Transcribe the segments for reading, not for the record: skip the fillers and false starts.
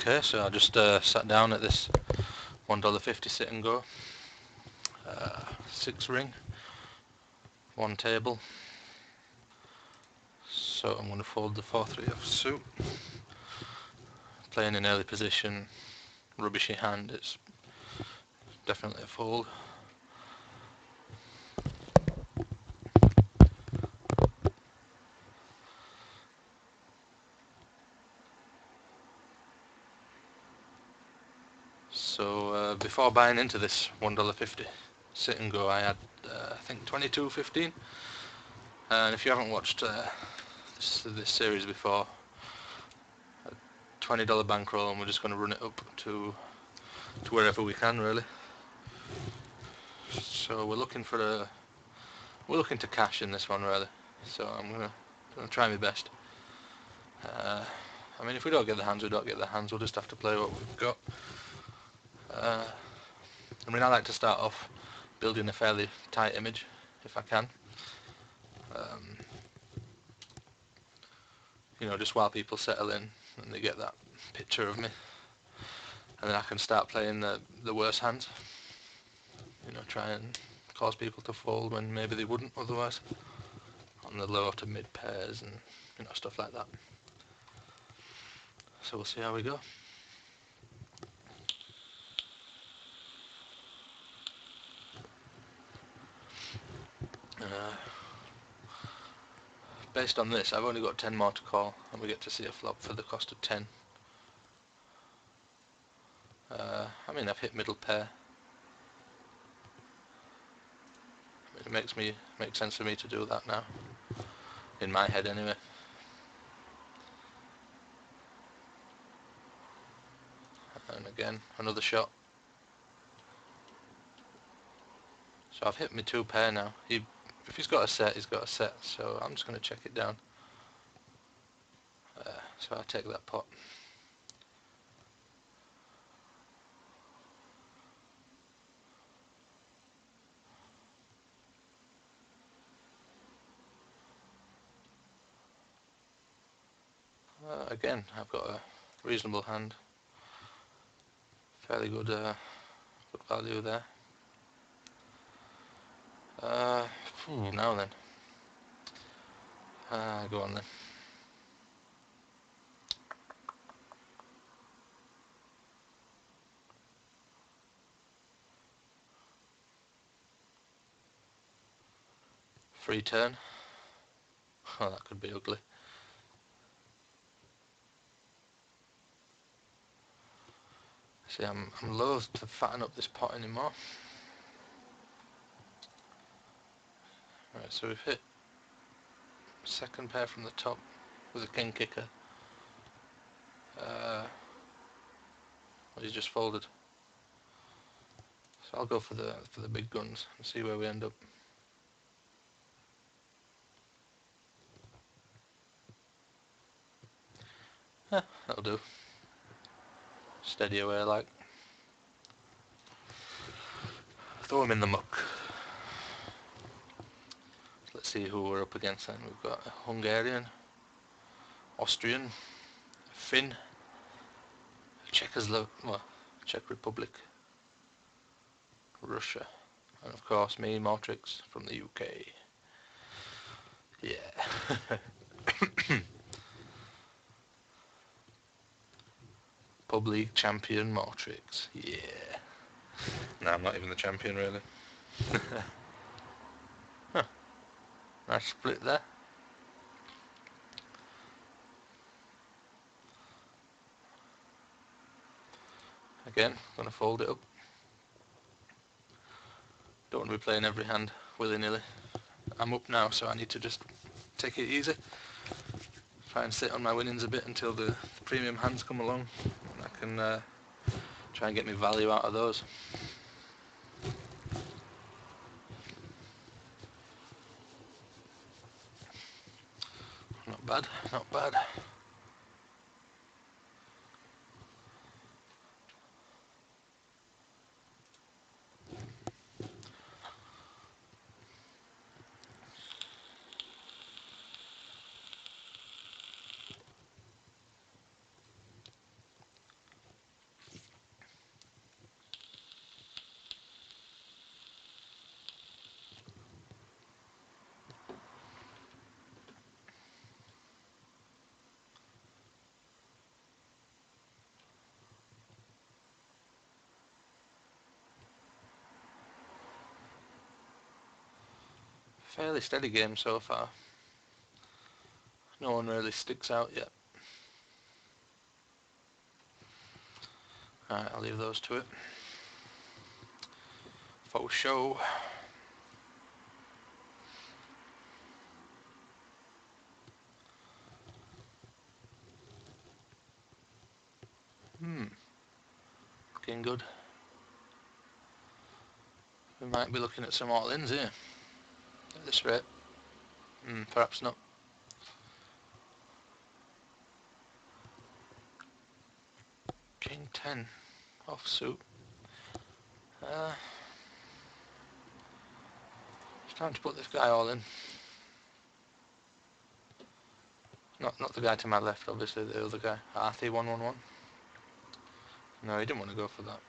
Okay, so I just sat down at this $1.50 sit and go. 6 ring, 1 table. So I'm going to fold the 4-3 off suit. Playing in early position, rubbishy hand, it's definitely a fold. So before buying into this $1.50 sit and go, I had I think 22.15. And if you haven't watched this series before, a $20 bankroll, and we're just going to run it up to wherever we can, really. So we're looking to cash in this one, really. So I'm gonna try my best. I mean, if we don't get the hands, we don't get the hands. We'll just have to play what we've got. I mean, I like to start off building a fairly tight image, if I can. You know, just while people settle in and they get that picture of me, and then I can start playing the worse hands. You know, try and cause people to fold when maybe they wouldn't otherwise, on the low to mid pairs and, you know, stuff like that. So we'll see how we go. Based on this, I've only got 10 more to call, and we get to see a flop for the cost of 10. I mean, I've hit middle pair. It makes sense for me to do that now, in my head anyway. And again, another shot. So I've hit my 2 pair now. If he's got a set, he's got a set. So I'm just going to check it down. So I take that pot. Again, I've got a reasonable hand. Fairly good value there. Now then. Go on then. Free turn. Oh, that could be ugly. See, I'm loath to fatten up this pot anymore. Right, so we've hit second pair from the top with a king kicker. Well, he's just folded. So I'll go for the big guns and see where we end up. Yeah, that'll do. Steady away like. Throw him in the muck. Let's see who we're up against then. We've got a Hungarian, Austrian, Finn, Czech Republic, Russia, and of course me, Mortrix, from the UK. Yeah. Pub League champion Mortrix. Yeah. No, I'm not even the champion really. Huh. Nice split there. Again, gonna fold it up. Don't want to be playing every hand willy-nilly. I'm up now, so I need to just take it easy. Try and sit on my winnings a bit until the premium hands come along, and I can try and get my value out of those. Not bad, not bad. Fairly steady game so far. No one really sticks out yet. Alright, I'll leave those to it. For show. Looking good. We might be looking at some all-ins here. At this rate. Perhaps not. King 10. Offsuit. It's time to put this guy all in. Not the guy to my left, obviously, the other guy. Arthur 111. No, he didn't want to go for that.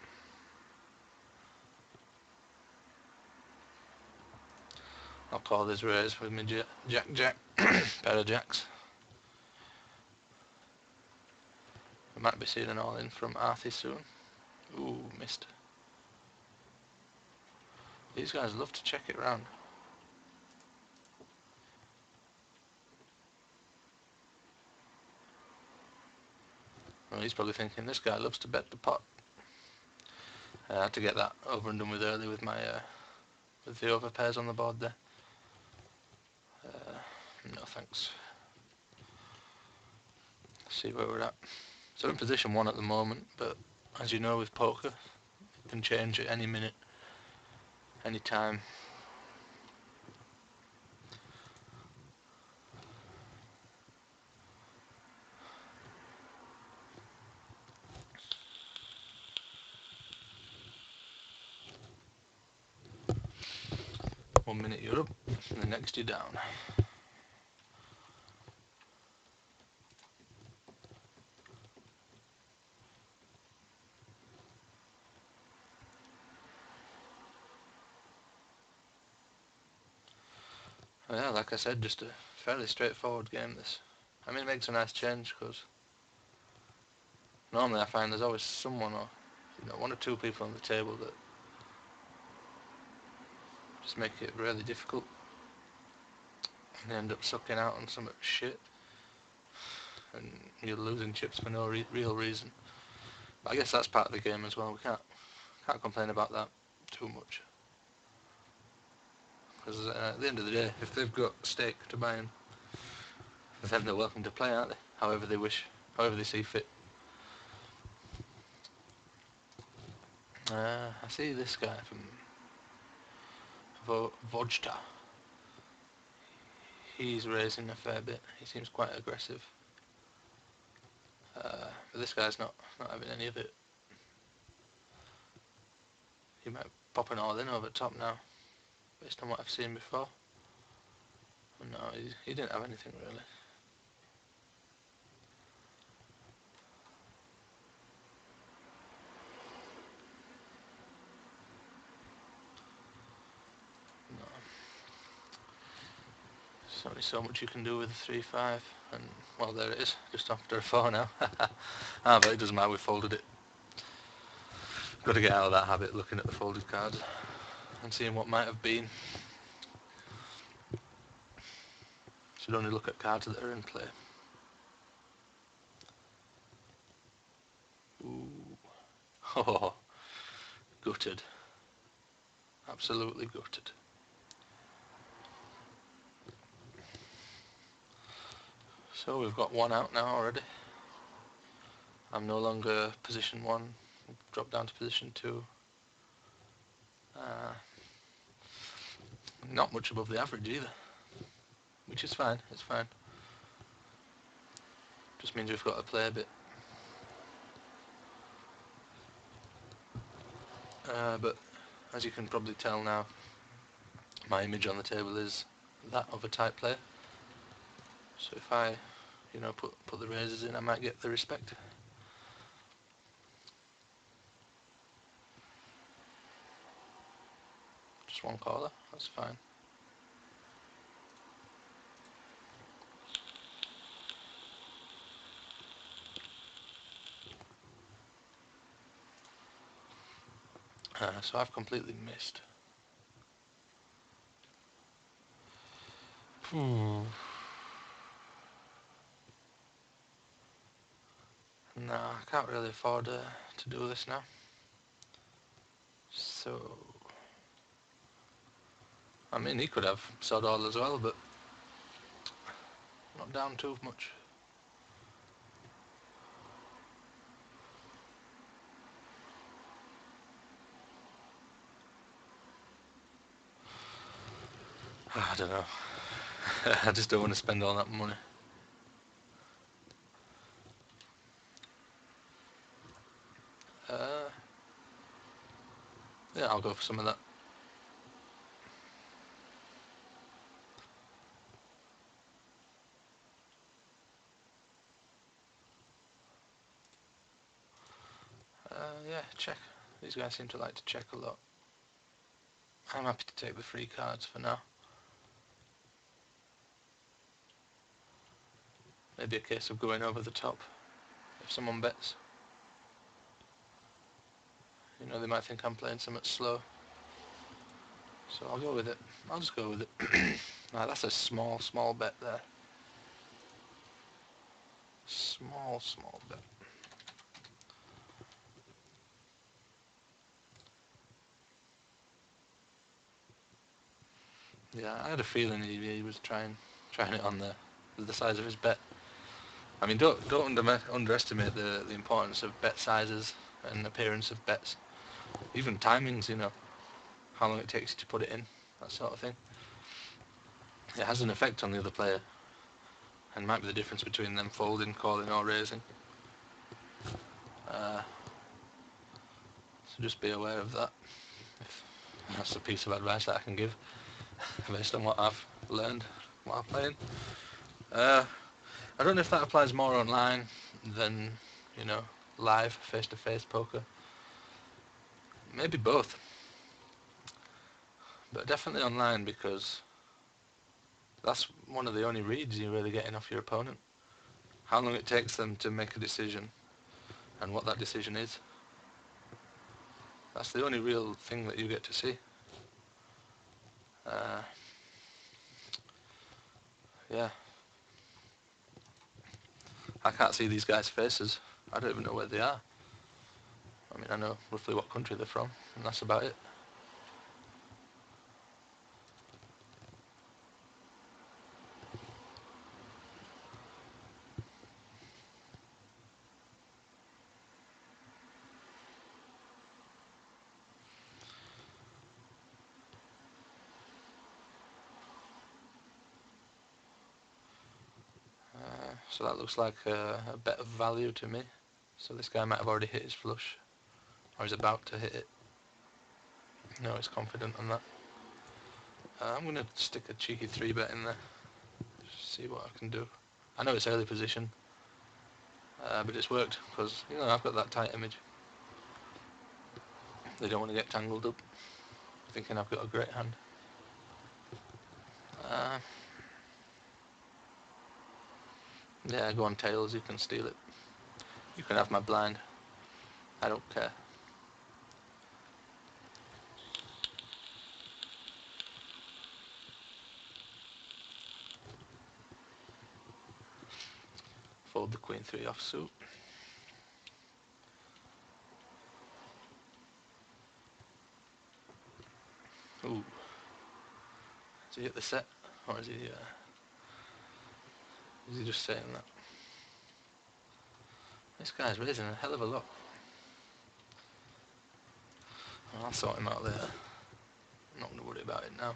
I'll call this raise with me Jack. Pair of jacks. We might be seeing an all-in from Arthur soon. Ooh, missed. These guys love to check it round. Well, he's probably thinking this guy loves to bet the pot. I had to get that over and done with early with my with the overpairs on the board there. No thanks. Let's see where we're at. So in position 1 at the moment, but as you know with poker, it can change at any minute, any time. One minute you're up, and the next you're down. Well, yeah, like I said, just a fairly straightforward game this. I mean, it makes a nice change because normally I find there's always someone or one or two people on the table that just make it really difficult and they end up sucking out on some shit and you're losing chips for no real reason. But I guess that's part of the game as well. We can't complain about that too much. Because at the end of the day, if they've got stake to buy in, then they're welcome to play, aren't they? However they wish, however they see fit. I see this guy from Vojta. He's raising a fair bit. He seems quite aggressive. But this guy's not having any of it. He might pop an all in over top now, based on what I've seen before. No, he didn't have anything really. No. There's only so much you can do with a 3-5, and well, there it is, just after a 4 now. But it doesn't matter, we folded it. Got to get out of that habit, looking at the folded cards and seeing what might have been. Should only look at cards that are in play. Ooh. Oh, gutted. Absolutely gutted. So we've got 1 out now already. I'm no longer position 1, dropped down to position 2. Not much above the average either, which is fine, it's fine. Just means we've got to play a bit. But as you can probably tell now, my image on the table is that of a tight player. So if I, put the raises in, I might get the respect. Just 1 caller, that's fine. So I've completely missed. No, I can't really afford to do this now. So, I mean, he could have sod all as well, but not down too much. I don't know. I just don't want to spend all that money. Yeah, I'll go for some of that. Yeah, check. These guys seem to like to check a lot. I'm happy to take the free cards for now. Maybe a case of going over the top if someone bets. You know, they might think I'm playing something slow. So I'll go with it. I'll just go with it. That's a small bet there. Small bet. Yeah, I had a feeling he was trying it on the size of his bet. I mean, don't underestimate the importance of bet sizes and appearance of bets. Even timings, you know, how long it takes to put it in, that sort of thing. It has an effect on the other player, and might be the difference between them folding, calling, or raising. So just be aware of that. That's a piece of advice that I can give based on what I've learned while playing. I don't know if that applies more online than, you know, live, face-to-face poker. Maybe both. But definitely online, because that's one of the only reads you're really getting off your opponent. How long it takes them to make a decision and what that decision is. That's the only real thing that you get to see. Yeah. I can't see these guys' faces. I don't even know where they are. I mean, I know roughly what country they're from, and that's about it. So that looks like a bet of value to me. So this guy might have already hit his flush, or is about to hit it. No, he's confident on that. I'm going to stick a cheeky 3-bet in there, see what I can do. I know it's early position, but it's worked, because, you know, I've got that tight image. They don't want to get tangled up, thinking I've got a great hand. Yeah, go on tails, you can steal it. You can have my blind. I don't care. Fold the queen 3 offsuit. Ooh. Is he hit the set? Or is he just saying that? This guy's raising a hell of a lot. I'll sort him out later. I'm not going to worry about it now.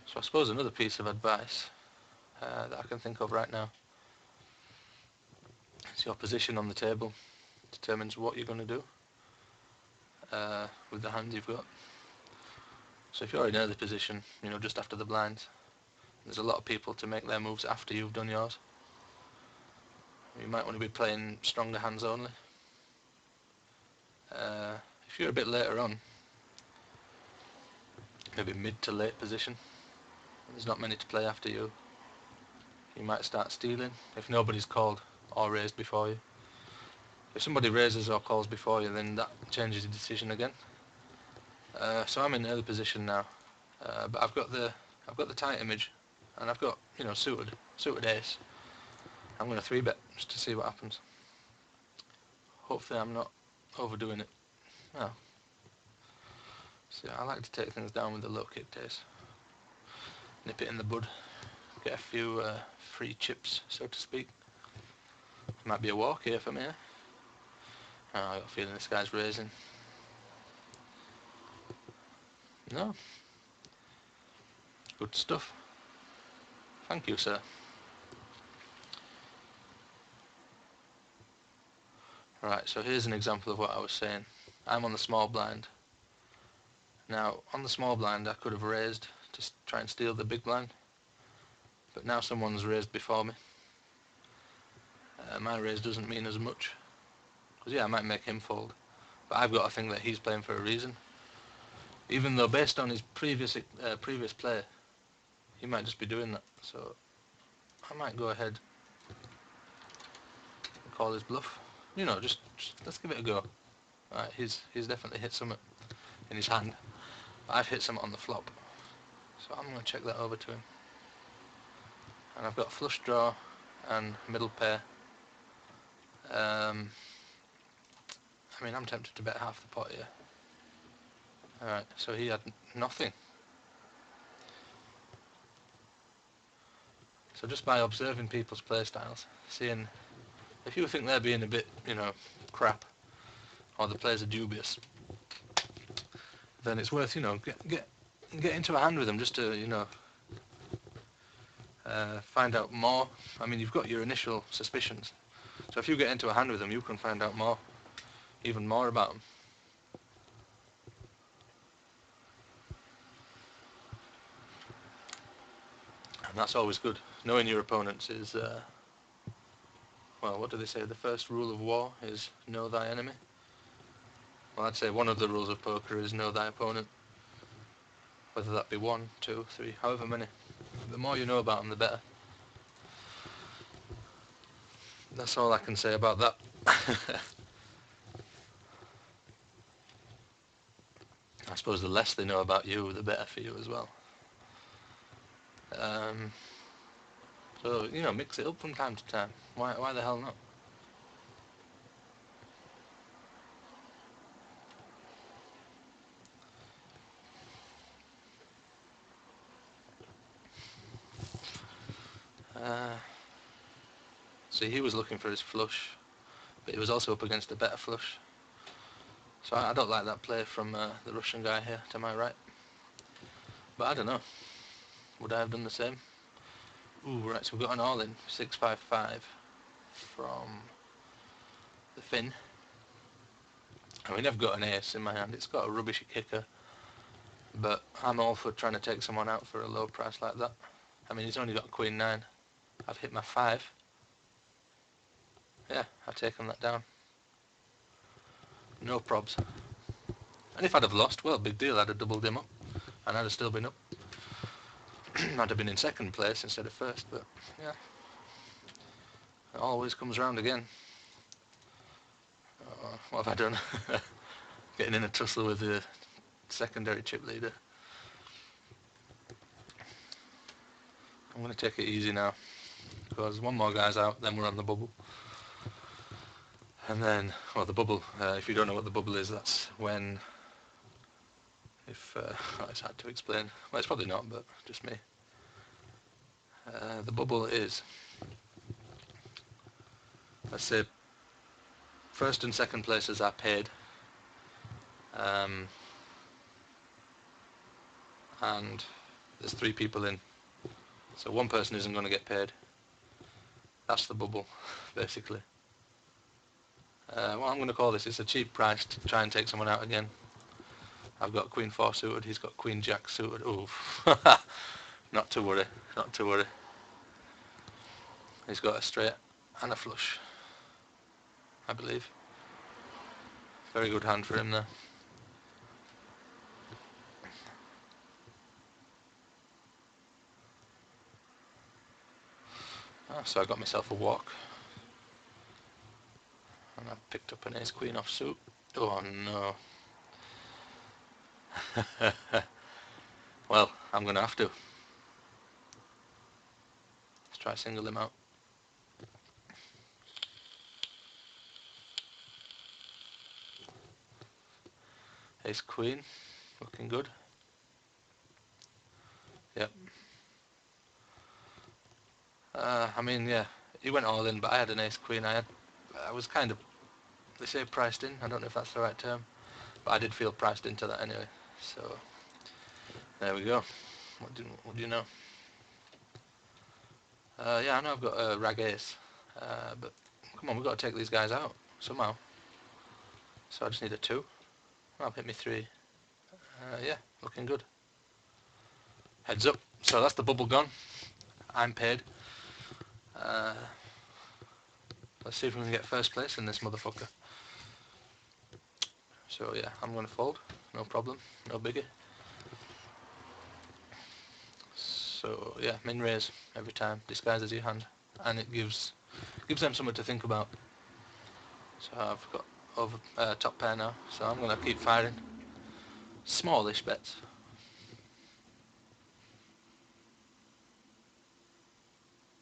So I suppose another piece of advice that I can think of right now is your position on the table determines what you're going to do with the hand you've got. So if you're in early position, you know, just after the blinds, there's a lot of people to make their moves after you've done yours. You might want to be playing stronger hands only. If you're a bit later on, maybe mid to late position, There's not many to play after you. You might start stealing if nobody's called or raised before you. If somebody raises or calls before you, then that changes your decision again. So I'm in early position now, but I've got the tight image, and I've got, you know, suited ace. I'm going to 3-bet just to see what happens. Hopefully I'm not overdoing it. No. See, I like to take things down with the low kicked ace. Nip it in the bud. Get a few free chips, so to speak. Might be a walk here for me, eh? Oh, I got a feeling this guy's raising. No. Good stuff. Thank you, sir. Right, so here's an example of what I was saying. I'm on the small blind. Now, on the small blind, I could have raised to try and steal the big blind, but now someone's raised before me. My raise doesn't mean as much, because yeah, I might make him fold, but I've got to think that he's playing for a reason. Even though based on his previous play, he might just be doing that. So I might go ahead and call his bluff. You know, just let's give it a go. Alright, he's definitely hit something in his hand. I've hit something on the flop, so I'm going to check that over to him. And I've got flush draw and middle pair. I mean, I'm tempted to bet half the pot here. Alright, so he had nothing. So just by observing people's play styles, seeing if you think they're being a bit, you know, crap, or the plays are dubious, then it's worth, you know, get into a hand with them just to, you know, find out more. I mean, you've got your initial suspicions, so if you get into a hand with them, you can find out more, even more about them. And that's always good. Knowing your opponents is, well, what do they say? The first rule of war is know thy enemy. Well, I'd say one of the rules of poker is know thy opponent. Whether that be 1, 2, 3, however many. The more you know about them, the better. That's all I can say about that. I suppose the less they know about you, the better for you as well. So, you know, mix it up from time to time. Why the hell not? See, he was looking for his flush, but he was also up against a better flush. So I don't like that play from the Russian guy here to my right. But I don't know. Would I have done the same? Ooh, right, so we've got an all-in, 655 from the Finn. I mean, I've got an ace in my hand. It's got a rubbishy kicker, but I'm all for trying to take someone out for a low price like that. I mean, he's only got Queen 9. I've hit my 5. Yeah, I've taken that down. No probs. And if I'd have lost, well, big deal. I'd have doubled him up, and I'd have still been up. I'd have been in second place instead of first, but yeah, it always comes round again. What have I done? Getting in a tussle with the secondary chip leader. I'm going to take it easy now, because one more guy's out, then we're on the bubble. And then, well, the bubble, if you don't know what the bubble is, that's when, well, it's hard to explain. Well, it's probably not, but just me. The bubble is, let's say, first and second places are paid, and there's 3 people in, so one person isn't going to get paid. That's the bubble, basically. Well, I'm going to call this, it's a cheap price to try and take someone out again. I've got Queen 4 suited, he's got Queen Jack suited. Oof. Not to worry, not to worry. He's got a straight and a flush, I believe. Very good hand for him there. So I got myself a walk. And I picked up an ace-queen offsuit. Oh no. Well, I'm going to have to. Let's try single him out. Ace-queen. Looking good. Yep. I mean, yeah, he went all in, but I had an ace-queen. I was kind of, they say priced in. I don't know if that's the right term. But I did feel priced into that anyway. So, there we go. What do you know? Yeah, I know I've got a rag ace. But come on, we've got to take these guys out somehow. So I just need a 2. I'll hit me 3. Yeah, looking good. Heads up. So that's the bubble gone. I'm paid. Let's see if we can get first place in this motherfucker. So yeah, I'm going to fold. No problem. No biggie. So yeah, min raise every time. Disguises your hand. And it gives them something to think about. So I've got over top pair now. So I'm going to keep firing. Smallish bets.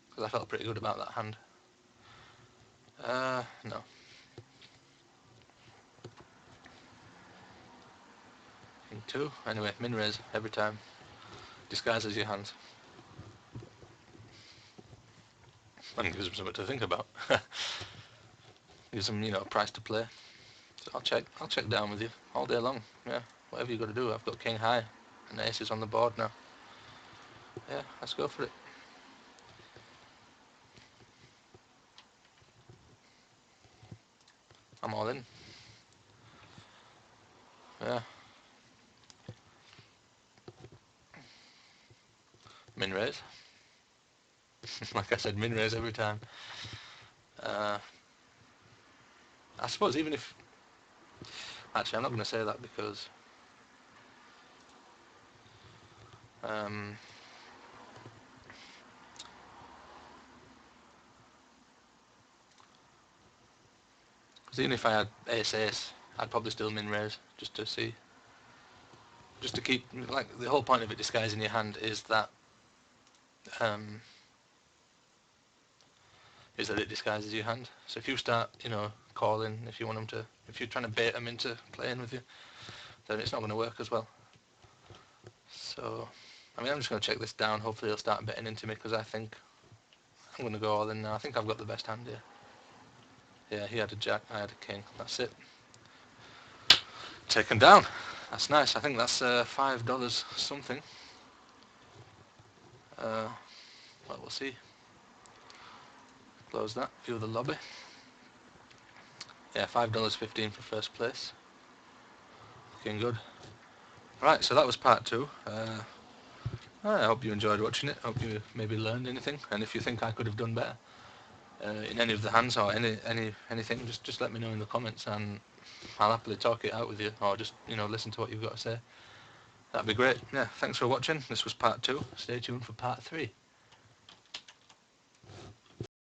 Because I felt pretty good about that hand. No. King 2. Anyway, min raise every time. Disguises your hand. And gives them something to think about. Gives them, a price to play. So I'll check down with you all day long. Yeah, whatever you got to do. I've got king high and aces on the board now. Yeah, let's go for it. I'm all in. Yeah. Min raise. Like I said, min raise every time. I suppose even if... Actually, I'm not going to say that because... Because even if I had ace-ace, I'd probably still min raise, just to see. Just to keep... Like, the whole point of it disguising your hand is that... is that it disguises your hand. So if you start, calling, if you want them to... If you're trying to bait them into playing with you, then it's not going to work as well. So, I mean, I'm just going to check this down. Hopefully he'll start betting into me, because I think I'm going to go all in now. I think I've got the best hand here. Yeah, he had a jack, I had a king. That's it. Taken down. That's nice. I think that's $5 something. Well, we'll see. Close that. View the lobby. Yeah, $5.15 for first place. Looking good. Right, so that was part 2. I hope you enjoyed watching it. Hope you maybe learned anything. And if you think I could have done better in any of the hands or anything, just let me know in the comments, and I'll happily talk it out with you, or just listen to what you've got to say. That'd be great. Yeah, thanks for watching. This was part 2. Stay tuned for part 3.